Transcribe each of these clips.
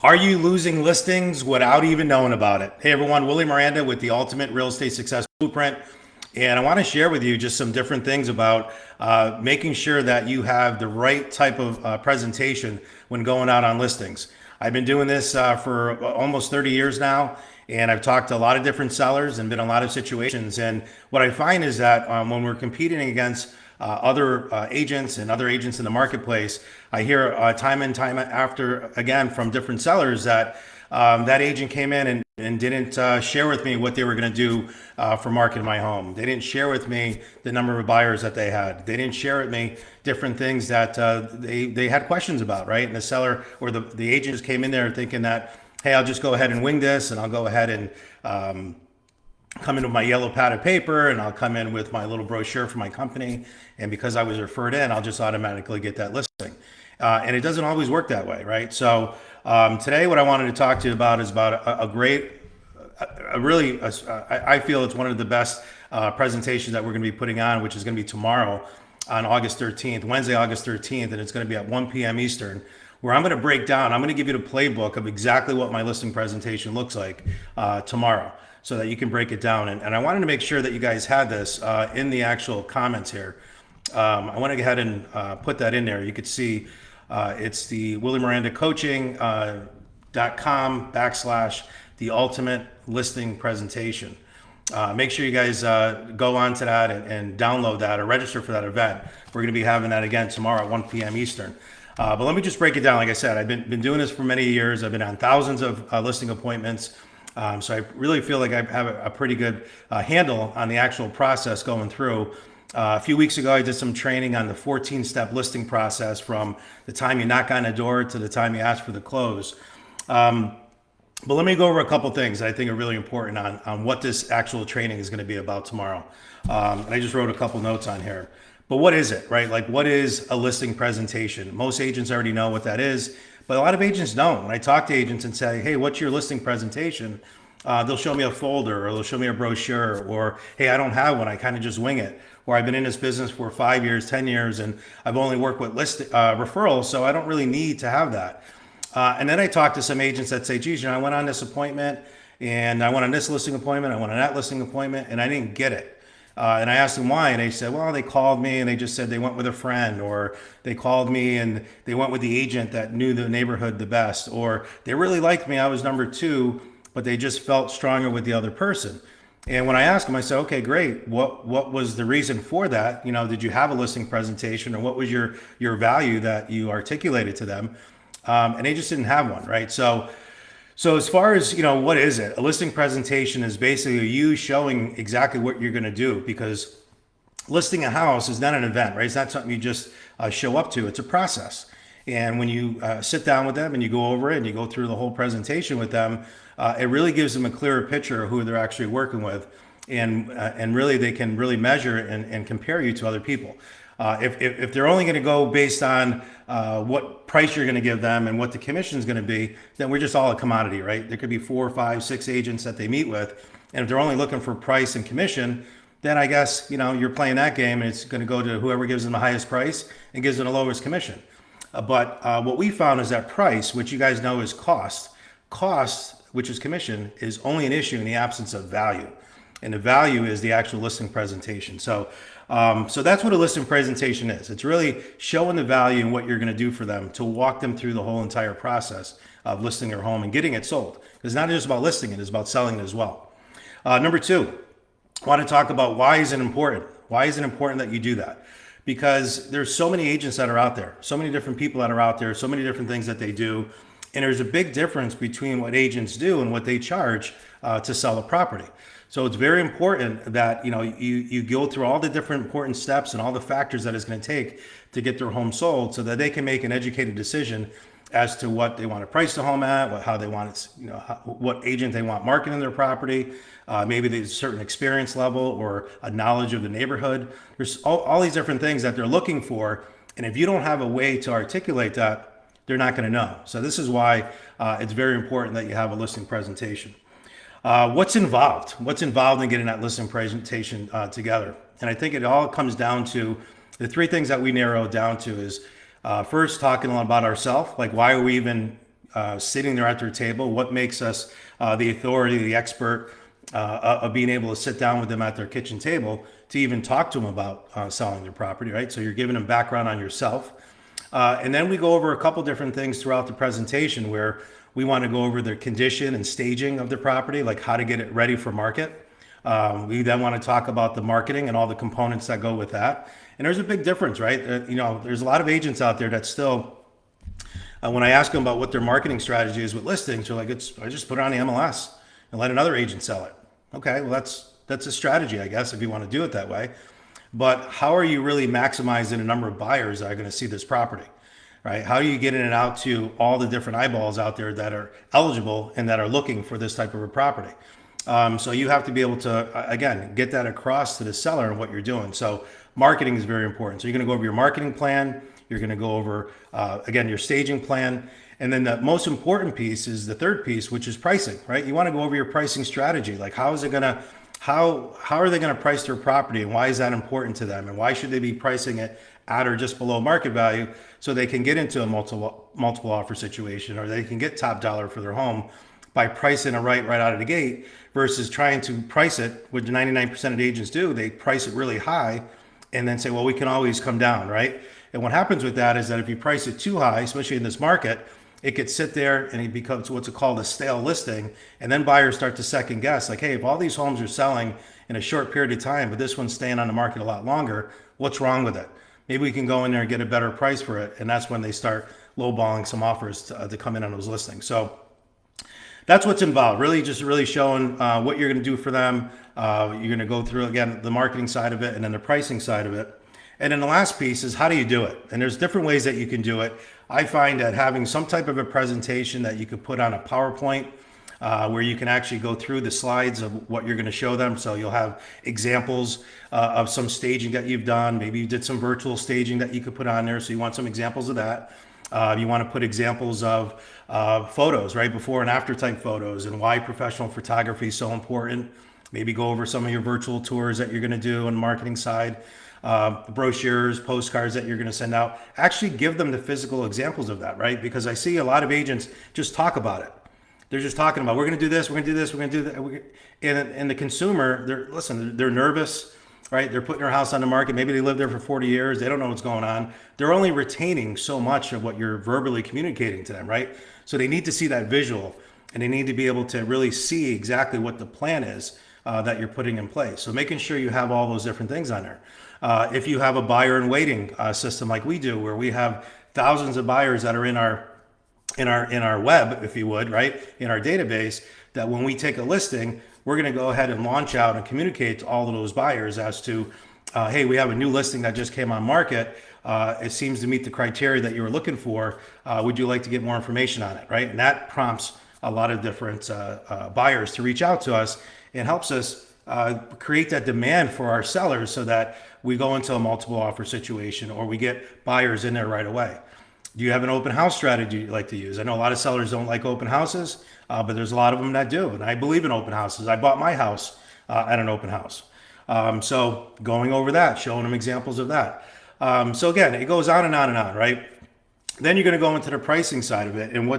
Are you losing listings without even knowing about it? Hey everyone, Willie Miranda with the Ultimate Real Estate Success Blueprint. And I want to share with you just some different things about making sure that you have the right type of presentation when going out on listings. I've been doing this for almost 30 years now, and I've talked to a lot of different sellers and been in a lot of situations. And what I find is that when we're competing against other agents and other agents in the marketplace, I hear time and time after again from different sellers that that agent came in and didn't share with me what they were going to do for marketing my home. They didn't share with me the number of buyers that they had. They didn't share with me different things that they had questions about, right? And the seller or the agent just came in there thinking that, hey, I'll just go ahead and wing this and I'll go ahead and come in with my yellow pad of paper and I'll come in with my little brochure for my company. And because I was referred in, I'll just automatically get that listing. And it doesn't always work that way, right? So today, what I wanted to talk to you about is about a great, I feel it's one of the best presentations that we're going to be putting on, which is going to be tomorrow on August 13th, Wednesday, August 13th, and it's going to be at 1 p.m. Eastern, where I'm going to break down, I'm going to give you the playbook of exactly what my listing presentation looks like tomorrow so that you can break it down. And I wanted to make sure that you guys had this in the actual comments here. I want to go ahead and put that in there. You could see it's the Willie Miranda Coaching.com / the ultimate listing presentation. Make sure you guys go on to that and download that or register for that event. We're going to be having that again tomorrow at 1 p.m. Eastern. But let me just break it down. Like I said, I've been doing this for many years. I've been on thousands of listing appointments. So I really feel like I have a pretty good handle on the actual process going through. A few weeks ago, I did some training on the 14-step listing process from the time you knock on the door to the time you ask for the close. But let me go over a couple things that I think are really important on what this actual training is going to be about tomorrow. And I just wrote a couple notes on here. But what is it, right? Like, what is a listing presentation? Most agents already know what that is, but a lot of agents don't. When I talk to agents and say, hey, what's your listing presentation? They'll show me a folder or they'll show me a brochure or, hey, I don't have one. I kind of just wing it. Or I've been in this business for 5 years, 10 years, and I've only worked with referrals, so I don't really need to have that. And then I talk to some agents that say, geez, I went on this appointment and I went on this listing appointment, I went on that listing appointment, and I didn't get it. And I asked them why, and they said, well, they called me and they just said they went with a friend, or they called me and they went with the agent that knew the neighborhood the best, or they really liked me, I was number two, but they just felt stronger with the other person. And when I asked them, I said, okay, great. What was the reason for that? Did you have a listing presentation, or what was your value that you articulated to them? And they just didn't have one, right? So as far as, what is it? A listing presentation is basically you showing exactly what you're going to do, because listing a house is not an event, right? It's not something you just show up to. It's a process. And when you sit down with them and you go over it and you go through the whole presentation with them, it really gives them a clearer picture of who they're actually working with. And really they can really measure and compare you to other people. If they're only going to go based on what price you're going to give them and what the commission is going to be, then we're just all a commodity, right? There could be 4, 5, 6 agents that they meet with, and if they're only looking for price and commission, then I guess you're playing that game, and it's going to go to whoever gives them the highest price and gives them the lowest commission. But what we found is that price, which you guys know is cost, which is commission, is only an issue in the absence of value. And the value is the actual listing presentation. So that's what a listing presentation is. It's really showing the value and what you're going to do for them to walk them through the whole entire process of listing their home and getting it sold. It's not just about listing it, it's about selling it as well. Number two, I want to talk about why is it important? Why is it important that you do that? Because there's so many agents that are out there, so many different people that are out there, so many different things that they do. And there's a big difference between what agents do and what they charge to sell a property. So it's very important that you go through all the different important steps and all the factors that it's going to take to get their home sold, so that they can make an educated decision as to what they want to price the home at, how they want it, what agent they want marketing their property. Maybe there's a certain experience level or a knowledge of the neighborhood. There's all these different things that they're looking for, and if you don't have a way to articulate that, they're not going to know. So this is why it's very important that you have a listing presentation. What's involved? What's involved in getting that listing presentation together? And I think it all comes down to the three things that we narrow down to is first talking a lot about ourselves, like why are we even sitting there at their table, what makes us the authority, the expert of being able to sit down with them at their kitchen table to even talk to them about selling their property, right? So you're giving them background on yourself. And then we go over a couple different things throughout the presentation where we want to go over the condition and staging of the property, like how to get it ready for market. We then want to talk about the marketing and all the components that go with that. And there's a big difference, right? There's a lot of agents out there that still, when I ask them about what their marketing strategy is with listings, they're like, I just put it on the MLS and let another agent sell it. Okay, well, that's a strategy, I guess, if you want to do it that way. But how are you really maximizing the number of buyers that are going to see this property, right? How are you getting it out to all the different eyeballs out there that are eligible and that are looking for this type of a property? So you have to be able to, again, get that across to the seller and what you're doing. So marketing is very important. So you're going to go over your marketing plan. You're going to go over, again, your staging plan. And then the most important piece is the third piece, which is pricing, right? You want to go over your pricing strategy. Like how are they going to price their property, and why is that important to them? And why should they be pricing it at or just below market value so they can get into a multiple offer situation, or they can get top dollar for their home by pricing it right out of the gate versus trying to price it, which 99% of agents do. They price it really high and then say, well, we can always come down, right? And what happens with that is that if you price it too high, especially in this market, it could sit there and it becomes what's called a stale listing. And then buyers start to second guess, like, hey, if all these homes are selling in a short period of time, but this one's staying on the market a lot longer, what's wrong with it? Maybe we can go in there and get a better price for it. And that's when they start lowballing some offers to come in on those listings. So that's what's involved. Really showing what you're going to do for them. You're going to go through, again, the marketing side of it and then the pricing side of it. And then the last piece is, how do you do it? And there's different ways that you can do it. I find that having some type of a presentation that you could put on a PowerPoint where you can actually go through the slides of what you're going to show them. So you'll have examples of some staging that you've done. Maybe you did some virtual staging that you could put on there. So you want some examples of that. You want to put examples of photos, right? Before and after type photos, and why professional photography is so important. Maybe go over some of your virtual tours that you're going to do on the marketing side. Brochures, postcards that you're going to send out. Actually give them the physical examples of that, right? Because I see a lot of agents just talk about it. They're just talking about, we're going to do this, we're going to do this, we're going to do that. And the consumer, they're nervous, right? They're putting their house on the market. Maybe they lived there for 40 years. They don't know what's going on. They're only retaining so much of what you're verbally communicating to them, right? So they need to see that visual, and they need to be able to really see exactly what the plan is that you're putting in place. So making sure you have all those different things on there. If you have a buyer and waiting system like we do, where we have thousands of buyers that are in our web, if you would, right, in our database, that when we take a listing, we're going to go ahead and launch out and communicate to all of those buyers as to, hey, we have a new listing that just came on market. It seems to meet the criteria that you were looking for. Would you like to get more information on it, right? And that prompts a lot of different buyers to reach out to us and helps us create that demand for our sellers so that we go into a multiple offer situation or we get buyers in there right away. Do you have an open house strategy you like to use? I know a lot of sellers don't like open houses, but there's a lot of them that do. And I believe in open houses. I bought my house at an open house. So going over that, showing them examples of that. So again, it goes on and on and on, right? Then you're going to go into the pricing side of it. And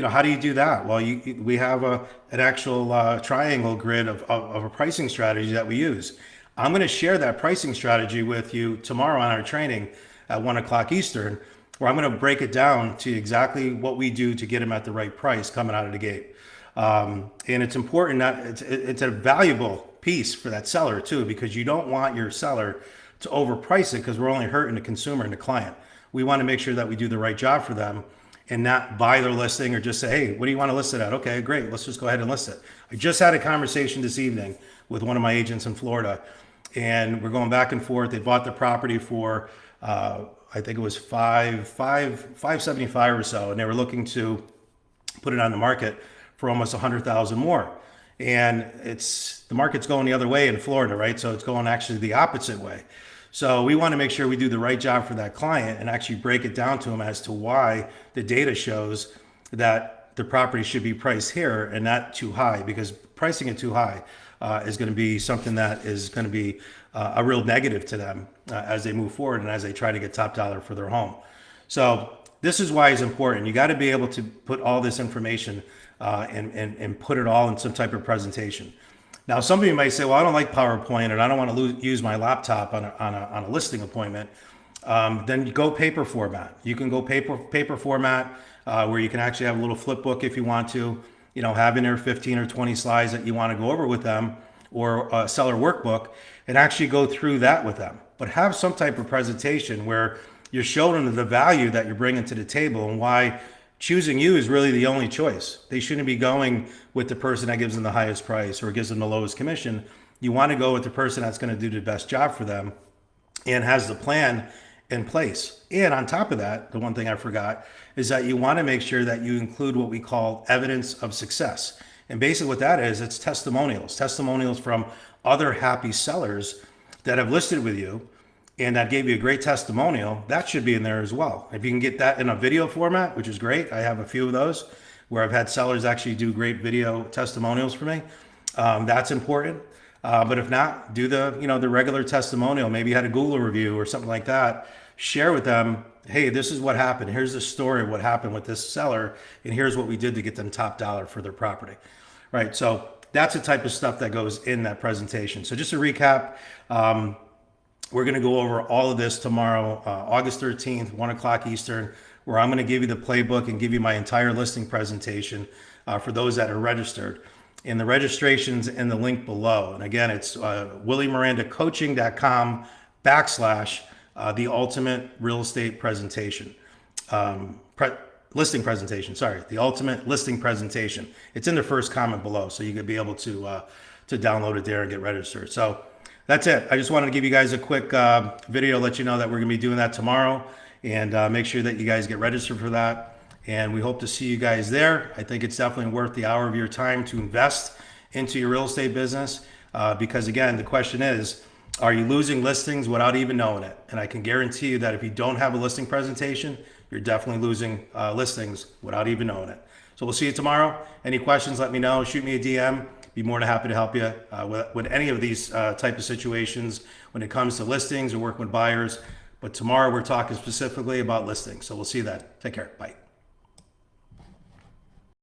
how do you do that? Well, we have an actual triangle grid of a pricing strategy that we use. I'm going to share that pricing strategy with you tomorrow on our training at 1 o'clock Eastern, where I'm going to break it down to exactly what we do to get them at the right price coming out of the gate. And it's important that it's a valuable piece for that seller too, because you don't want your seller to overprice it, because we're only hurting the consumer and the client. We want to make sure that we do the right job for them and not buy their listing or just say, hey, what do you want to list it at? Okay, great. Let's just go ahead and list it. I just had a conversation this evening with one of my agents in Florida, and we're going back and forth. They bought the property for, I think it was $575 or so, and they were looking to put it on the market for almost 100,000 more. And the market's going the other way in Florida, right? So it's going actually the opposite way. So we want to make sure we do the right job for that client and actually break it down to them as to why the data shows that the property should be priced here and not too high, because pricing it too high is going to be something that is going to be a real negative to them as they move forward and as they try to get top dollar for their home. So this is why it's important. You got to be able to put all this information and put it all in some type of presentation. Now, some of you might say, well, I don't like PowerPoint and I don't want to use my laptop on a listing appointment. Then you go paper format. You can go paper format where you can actually have a little flip book if you want to, have in there 15 or 20 slides that you want to go over with them, or a seller workbook, and actually go through that with them. But have some type of presentation where you're showing them the value that you're bringing to the table and why choosing you is really the only choice. They shouldn't be going with the person that gives them the highest price or gives them the lowest commission. You want to go with the person that's going to do the best job for them and has the plan in place. And on top of that, the one thing I forgot is that you want to make sure that you include what we call evidence of success. And basically what that is, it's testimonials from other happy sellers that have listed with you and that gave you a great testimonial. That should be in there as well. If you can get that in a video format, which is great. I have a few of those where I've had sellers actually do great video testimonials for me. That's important. But if not, do the regular testimonial. Maybe you had a Google review or something like that. Share with them, hey, this is what happened. Here's the story of what happened with this seller, and here's what we did to get them top dollar for their property. Right. So that's the type of stuff that goes in that presentation. So just to recap, we're going to go over all of this tomorrow, August 13th, 1 o'clock Eastern, where I'm going to give you the playbook and give you my entire listing presentation for those that are registered. And the registration's in the link below. And again, it's WillieMirandaCoaching.com/the ultimate real estate presentation. Listing presentation, sorry, the ultimate listing presentation. It's in the first comment below, so you could be able to download it there and get registered. So that's it. I just wanted to give you guys a quick video, let you know that we're going to be doing that tomorrow, and make sure that you guys get registered for that. And we hope to see you guys there. I think it's definitely worth the hour of your time to invest into your real estate business because, again, the question is, are you losing listings without even knowing it? And I can guarantee you that if you don't have a listing presentation, you're definitely losing listings without even knowing it. So we'll see you tomorrow. Any questions, let me know. Shoot me a DM. Be more than happy to help you with any of these type of situations when it comes to listings or working with buyers. But tomorrow we're talking specifically about listings. So we'll see you then. Take care. Bye.